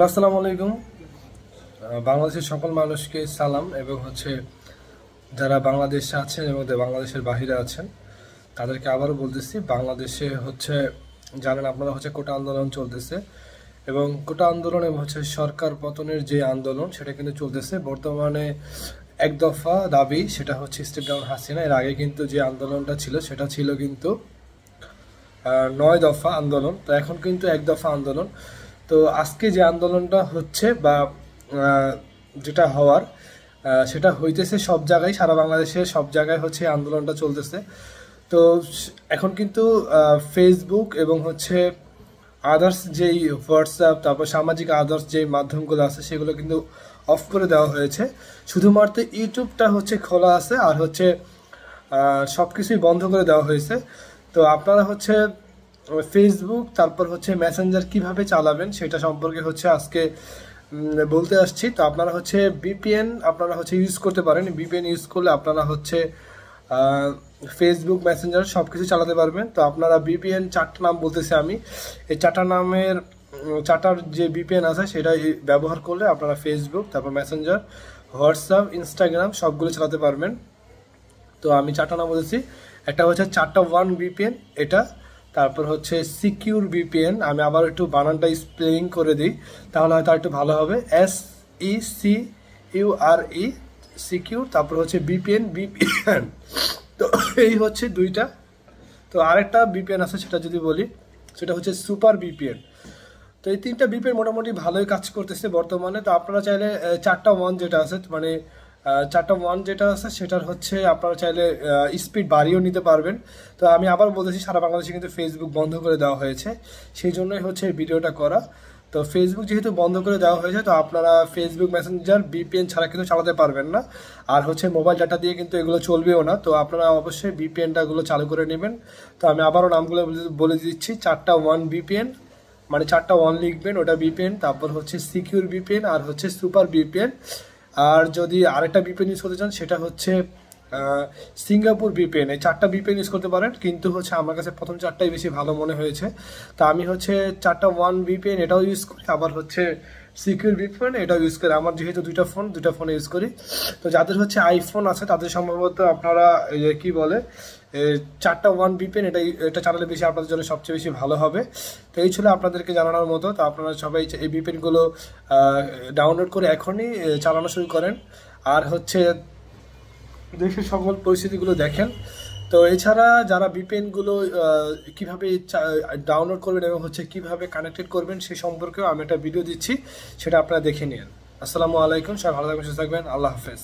আসসালামু আলাইকুম। বাংলাদেশের সকল মানুষকে সালাম এবং যারা বাংলাদেশে আছেন এবং বাংলাদেশের বাহিরে আছেন তাদেরকে আবারও বলতেছি, বাংলাদেশে জানেন আপনারা কোটা আন্দোলন চলতেছে এবং কোটা আন্দোলন এবং সরকার পতনের যে আন্দোলন সেটা কিন্তু চলতেছে বর্তমানে। এক দফা দাবি, সেটা স্টেপ ডাউন হাসিনা। এর আগে কিন্তু যে আন্দোলনটা ছিল সেটা ছিল কিন্তু 9 দফা আন্দোলন। তো এখন কিন্তু এক দফা আন্দোলন। তো আজকে যে আন্দোলনটা হচ্ছে বা যেটা হওয়ার সেটা হইতেছে সব জায়গায়, সারা বাংলাদেশের সব জায়গায় আন্দোলনটা চলতেছে। তো এখন কিন্তু ফেসবুক এবং আদার্স যেই হোয়াটসঅ্যাপ, তারপর সামাজিক আদার্স যেই মাধ্যমগুলো আছে সেগুলো কিন্তু অফ করে দেওয়া হয়েছে। শুধুমাত্র ইউটিউবটা খোলা আছে, আর সব কিছুই বন্ধ করে দেওয়া হয়েছে। তো আপনারা ফেসবুক তারপর মেসেঞ্জার কিভাবে চালাবেন সেটা সম্পর্কে আজকে বলতে আসছি। তো আপনারা বিপিএন আপনারা ইউজ করতে পারেন। বিপিএন ইউজ করলে আপনারা ফেসবুক মেসেঞ্জার সব কিছু চালাতে পারবেন। তো আপনারা বিপিএন 4টা নাম বলতেছি আমি, এই 4টা নামের 4টার যে বিপিএন আছে সেটা ব্যবহার করলে আপনারা ফেসবুক, তারপর মেসেঞ্জার, হোয়াটসঅ্যাপ, ইনস্টাগ্রাম সবগুলো চালাতে পারবেন। তো আমি 4টা নাম বলেছি। একটা 4টা1 বিপিএন এটা, তারপর সিকিউর বিপিএন। আমি আবার একটু বানানটা স্পেলিং করে দিই, তাহলে হয়তো একটু ভালো হবে। SECURE সিকিউর, তারপর বিপিএন। তো এই দুইটা। তো আরেকটা বিপিএন আছে, সেটা যদি বলি সেটা সুপার বিপিএন। তো এই 3টা বিপিএন মোটামুটি ভালোই কাজ করতেছে বর্তমানে। তো আপনারা চাইলে 4টা1 যেটা আছে, মানে 4টা1 যেটা আছে সেটার আপনারা চাইলে স্পিড বাড়িয়েও নিতে পারবেন। তো আমি আবার বলতেছি, সারা বাংলাদেশে কিন্তু ফেসবুক বন্ধ করে দেওয়া হয়েছে, সেই জন্যই এই ভিডিওটা করা। তো ফেসবুক যেহেতু বন্ধ করে দেওয়া হয়েছে, তো আপনারা ফেসবুক মেসেঞ্জার বিপিএন ছাড়া কিন্তু চালাতে পারবেন না। আর মোবাইল ডাটা দিয়ে কিন্তু এগুলো চলবেও না। তো আপনারা অবশ্যই বিপিএনটাগুলো চালু করে নেবেন। তো আমি আবারও নামগুলো বলে দিচ্ছি। 4টা1 বিপিএন, মানে 4টা1 লিখবেন, ওটা বিপিএন। তারপর সিকিউর বিপিএন, আর সুপার বিপিএন। আর যদি আরেকটা বিপিএন ইউজ করতে চান সেটা সিঙ্গাপুর বিপিএন। এই 4টা বিপিএন ইউজ করতে পারেন, কিন্তু আমার কাছে প্রথম 4টাই বেশি ভালো মনে হয়েছে। তা আমি 4টা1 বিপিএন এটাও ইউজ করি, আবার সিকিউর বিপিএন এটাও ইউজ করি। আমার যেহেতু দুইটা ফোনে ইউজ করি। তো যাদের আইফোন আছে তাদের সম্ভবত আপনারা কি বলে 4টা1 বিপিএন এটা চালালে বেশি আপনাদের জন্য সবচেয়ে বেশি ভালো হবে। তো এই ছিল আপনাদেরকে জানানোর মতো। তো আপনারা সবাই এই বিপিএনগুলো ডাউনলোড করে এখনই চালানো শুরু করেন, আর দেশের সকল পরিস্থিতিগুলো দেখেন। তো এছাড়া যারা বিপিএনগুলো কিভাবে ডাউনলোড করবেন এবং কিভাবে কানেক্টেড করবেন সে সম্পর্কেও আমি একটা ভিডিও দিচ্ছি, সেটা আপনারা দেখে নিন। আসসালামু আলাইকুম, সবাই ভালো থাকবেন, সুস্থ থাকবেন। আল্লাহ হাফেজ।